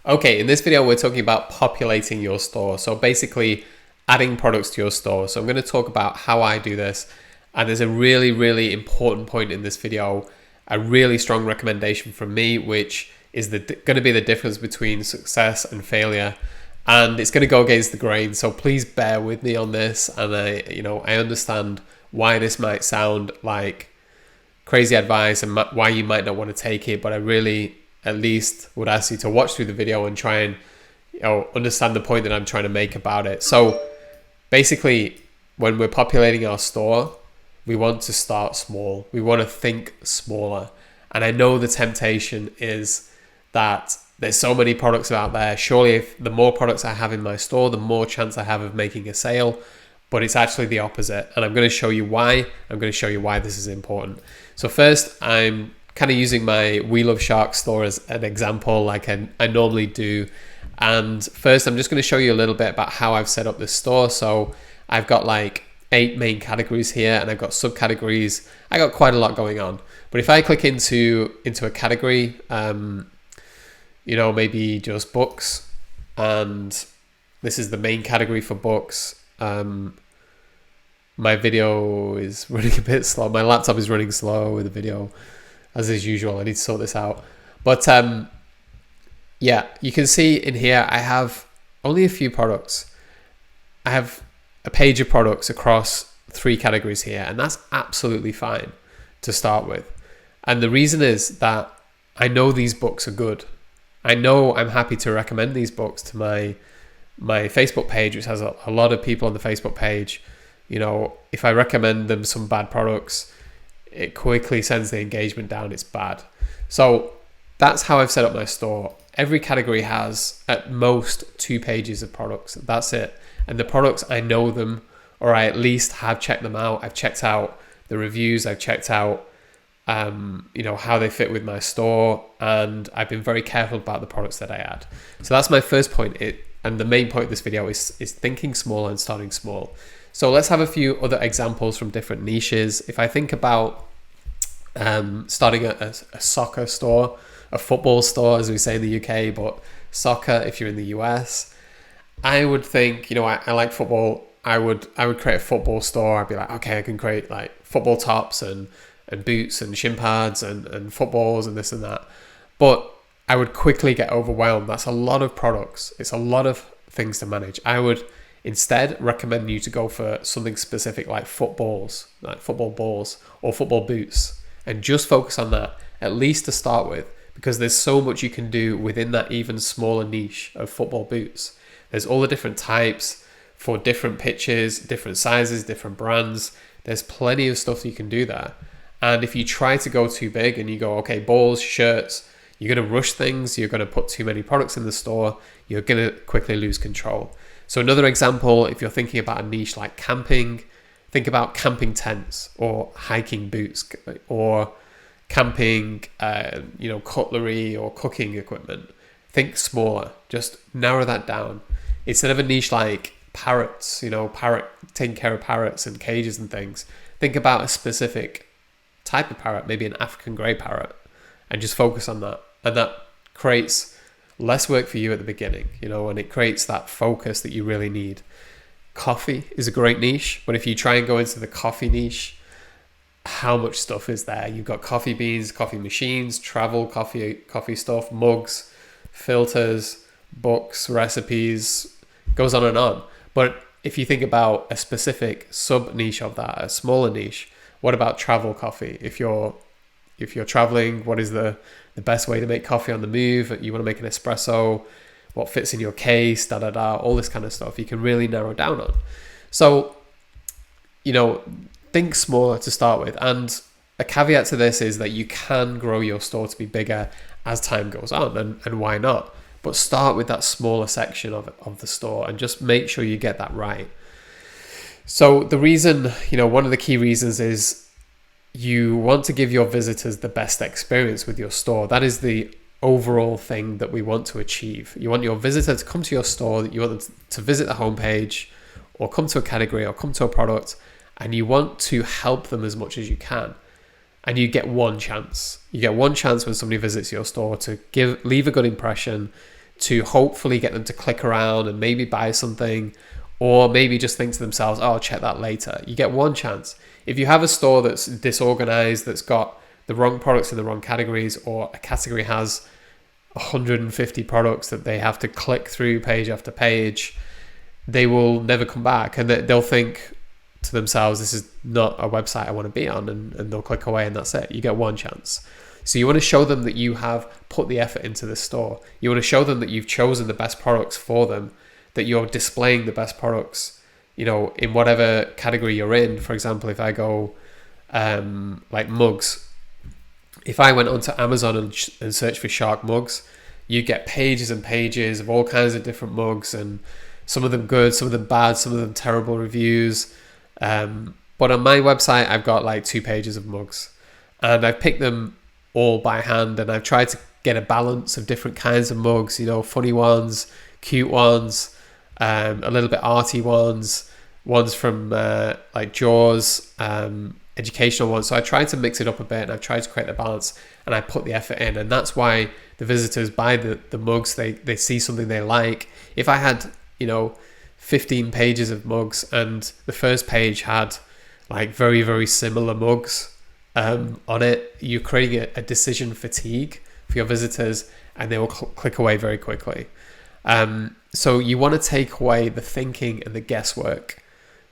Okay, in this video, we're talking about populating your store. So basically adding products to your store. So I'm going to talk about how I do this. And there's a really, really important point in this video, a really strong recommendation from me, which is going to be the difference between success and failure. And it's going to go against the grain. So please bear with me on this. And I understand why this might sound like crazy advice and why you might not want to take it, but I really at least would ask you to watch through the video and try and understand the point that I'm trying to make about it. So basically, when we're populating our store, we want to start small. We want to think smaller. And I know the temptation is that there's so many products out there. Surely if the more products I have in my store, the more chance I have of making a sale. But it's actually the opposite. And I'm going to show you why. I'm going to show you why this is important. So first, I'm kind of using my We Love Sharks store as an example, like I normally do. And first, I'm just going to show you a little bit about how I've set up this store. So I've got like 8 main categories here, and I've got subcategories. I got quite a lot going on. But if I click into a category, maybe just books, and this is the main category for books. My video is running a bit slow. My laptop is running slow with the video, as is usual. I need to sort this out. But yeah, you can see in here, I have only a few products. I have a page of products across 3 categories here, and that's absolutely fine to start with. And the reason is that I know these books are good. I know I'm happy to recommend these books to my Facebook page, which has a lot of people on the Facebook page. If I recommend them some bad products, it quickly sends the engagement down. It's bad. So that's how I've set up my store. Every category has at most 2 pages of products. That's it. And the products, I know them, or I at least have checked them out. I've checked out the reviews. I've checked out, how they fit with my store. And I've been very careful about the products that I add. So that's my first point. And the main point of this video is thinking small and starting small. So let's have a few other examples from different niches. If I think about starting a soccer store, a football store, as we say in the UK, but soccer if you're in the US, I would think, I like football. I would create a football store. I'd be like, okay, I can create like football tops and boots and shin pads and footballs and this and that. But I would quickly get overwhelmed. That's a lot of products. It's a lot of things to manage. I would instead recommend you to go for something specific like footballs, like football balls or football boots, and just focus on that, at least to start with, because there's so much you can do within that even smaller niche of football boots. There's all the different types for different pitches, different sizes, different brands. There's plenty of stuff you can do there. And if you try to go too big and you go, okay, balls, shirts, you're going to rush things. You're going to put too many products in the store. You're going to quickly lose control. So another example, if you're thinking about a niche like camping, think about camping tents or hiking boots or camping, cutlery or cooking equipment. Think smaller. Just narrow that down. Instead of a niche like parrots, taking care of parrots and cages and things, think about a specific type of parrot, maybe an African grey parrot, and just focus on that. And that creates less work for you at the beginning, and it creates that focus that you really need. Coffee is a great niche, but if you try and go into the coffee niche, how much stuff is there? You've got coffee beans, coffee machines, travel coffee stuff, mugs, filters, books, recipes, goes on and on. But if you think about a specific sub niche of that, a smaller niche, what about travel coffee? If you're traveling, what is the best way to make coffee on the move? You want to make an espresso, what fits in your case, all this kind of stuff you can really narrow down on. So, think smaller to start with. And a caveat to this is that you can grow your store to be bigger as time goes on, and why not? But start with that smaller section of the store and just make sure you get that right. So the reason, one of the key reasons is you want to give your visitors the best experience with your store. That is the overall thing that we want to achieve. You want your visitor to come to your store, you want them to visit the homepage or come to a category or come to a product, and you want to help them as much as you can. And you get one chance. You get one chance when somebody visits your store to leave a good impression, to hopefully get them to click around and maybe buy something, or maybe just think to themselves, oh, I'll check that later. You get one chance. If you have a store that's disorganized, that's got the wrong products in the wrong categories, or a category has 150 products that they have to click through page after page, they will never come back, and they'll think to themselves, this is not a website I want to be on, and they'll click away, and that's it. You get one chance. So you want to show them that you have put the effort into the store. You want to show them that you've chosen the best products for them, that you're displaying the best products, in whatever category you're in. For example, if I go like mugs, if I went onto Amazon and searched for shark mugs, you get pages and pages of all kinds of different mugs, and some of them good, some of them bad, some of them terrible reviews. But on my website, I've got like 2 pages of mugs, and I've picked them all by hand, and I've tried to get a balance of different kinds of mugs, funny ones, cute ones, a little bit arty ones from like Jaws, educational ones. So I tried to mix it up a bit, and I've tried to create the balance, and I put the effort in, and that's why the visitors buy the mugs. They see something they like. If I had 15 pages of mugs, and the first page had like very, very similar mugs on it, you're creating a decision fatigue for your visitors, and they will click away very quickly. So you want to take away the thinking and the guesswork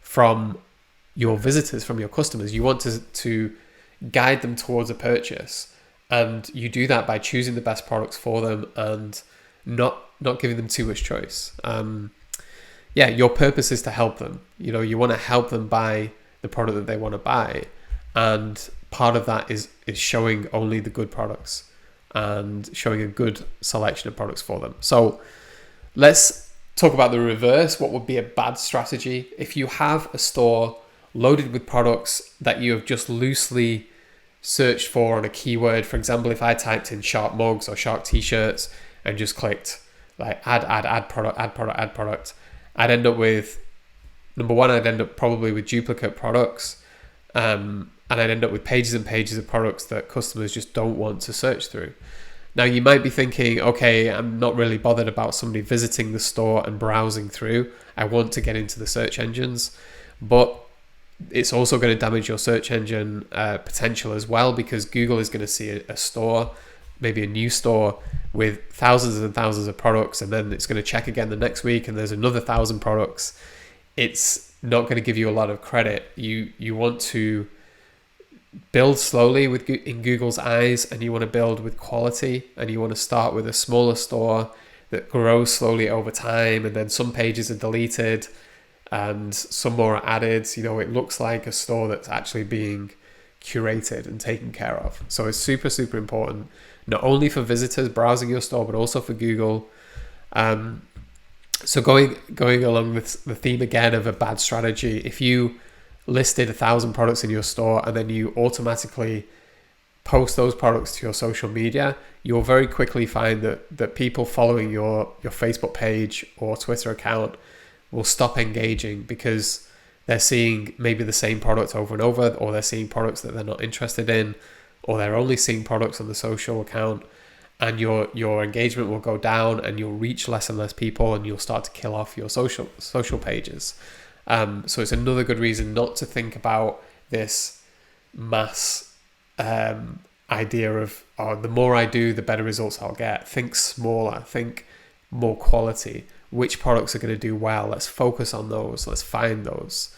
from your visitors, from your customers. You want to guide them towards a purchase, and you do that by choosing the best products for them and not giving them too much choice. Your purpose is to help them. You want to help them buy the product that they want to buy, and part of that is showing only the good products and showing a good selection of products for them. So let's talk about the reverse. What would be a bad strategy? If you have a store loaded with products that you have just loosely searched for on a keyword, for example, if I typed in shark mugs or shark t-shirts and just clicked like add product, I'd end up with, number one, I'd end up probably with duplicate products, and I'd end up with pages and pages of products that customers just don't want to search through. Now, you might be thinking, okay, I'm not really bothered about somebody visiting the store and browsing through. I want to get into the search engines, but it's also going to damage your search engine potential as well, because Google is going to see a store, maybe a new store with thousands and thousands of products, and then it's going to check again the next week and there's another 1,000 products. It's not going to give you a lot of credit. You want to build slowly in Google's eyes, and you want to build with quality, and you want to start with a smaller store that grows slowly over time, and then some pages are deleted and some more are added. It looks like a store that's actually being curated and taken care of. So it's super, super important, not only for visitors browsing your store, but also for Google. So going along with the theme again of a bad strategy, if you listed 1,000 products in your store and then you automatically post those products to your social media, you'll very quickly find that people following your Facebook page or Twitter account will stop engaging, because they're seeing maybe the same product over and over, or they're seeing products that they're not interested in, or they're only seeing products on the social account, and your engagement will go down, and you'll reach less and less people, and you'll start to kill off your social pages. So it's another good reason not to think about this mass idea of, the more I do, the better results I'll get. Think smaller, think more quality. Which products are going to do well? Let's focus on those. Let's find those.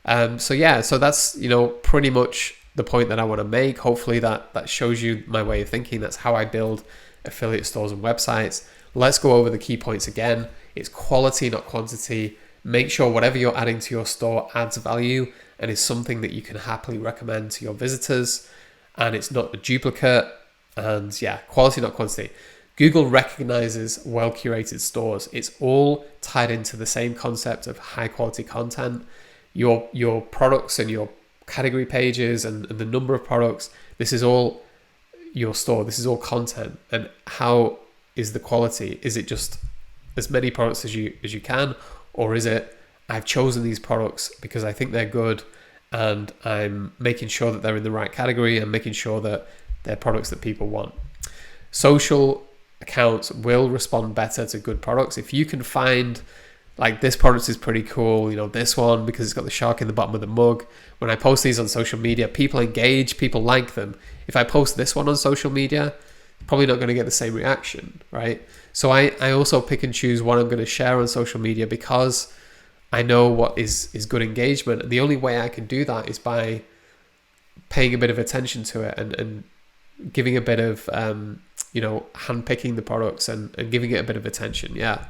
So that's, pretty much the point that I want to make. Hopefully that shows you my way of thinking. That's how I build affiliate stores and websites. Let's go over the key points again. It's quality, not quantity. Make sure whatever you're adding to your store adds value and is something that you can happily recommend to your visitors, and it's not a duplicate. And quality, not quantity. Google recognizes well-curated stores. It's all tied into the same concept of high-quality content. Your products and your category pages and the number of products, this is all your store. This is all content. And how is the quality? Is it just as many products as you can? Or is it, I've chosen these products because I think they're good, and I'm making sure that they're in the right category and making sure that they're products that people want. Social accounts will respond better to good products. If you can find, like, this product is pretty cool, you know, this one, because it's got the shark in the bottom of the mug. When I post these on social media, people engage, people like them. If I post this one on social media, probably not going to get the same reaction, right? So I also pick and choose what I'm going to share on social media because I know what is good engagement. And the only way I can do that is by paying a bit of attention to it and giving a bit of, handpicking the products and giving it a bit of attention. Yeah.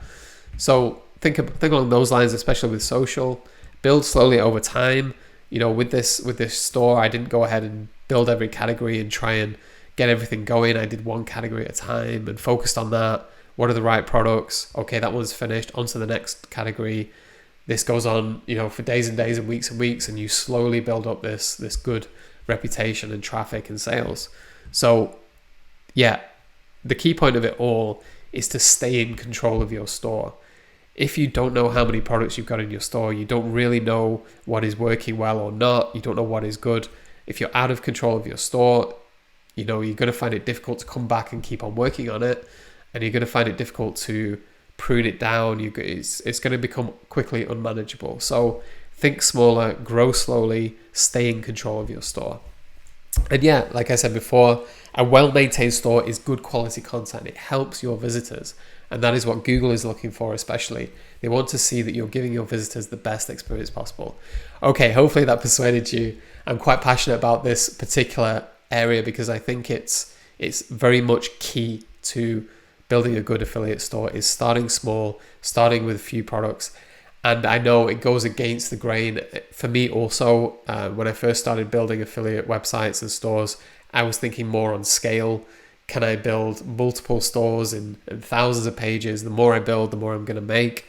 So think along those lines, especially with social. Build slowly over time. You know, with this store, I didn't go ahead and build every category and try and get everything going. I did one category at a time and focused on that. What are the right products? Okay, that one's finished. On to the next category. This goes on, you know, for days and days and weeks, and you slowly build up this good reputation and traffic and sales. So yeah, the key point of it all is to stay in control of your store. If you don't know how many products you've got in your store, you don't really know what is working well or not, you don't know what is good. If you're out of control of your store, you know, you're going to find it difficult to come back and keep on working on it, and you're going to find it difficult to prune it down. It's going to become quickly unmanageable. So think smaller, grow slowly, stay in control of your store. And yeah, like I said before, a well-maintained store is good quality content. It helps your visitors. And that is what Google is looking for, especially. They want to see that you're giving your visitors the best experience possible. Okay, hopefully that persuaded you. I'm quite passionate about this particular area because I think it's very much key to building a good affiliate store is starting small, starting with a few products. And I know it goes against the grain. For me also, when I first started building affiliate websites and stores, I was thinking more on scale. Can I build multiple stores and thousands of pages? The more I build, the more I'm going to make.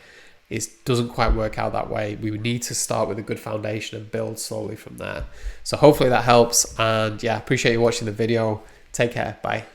It doesn't quite work out that way. We would need to start with a good foundation and build slowly from there. So hopefully that helps. And yeah, appreciate you watching the video. Take care. Bye.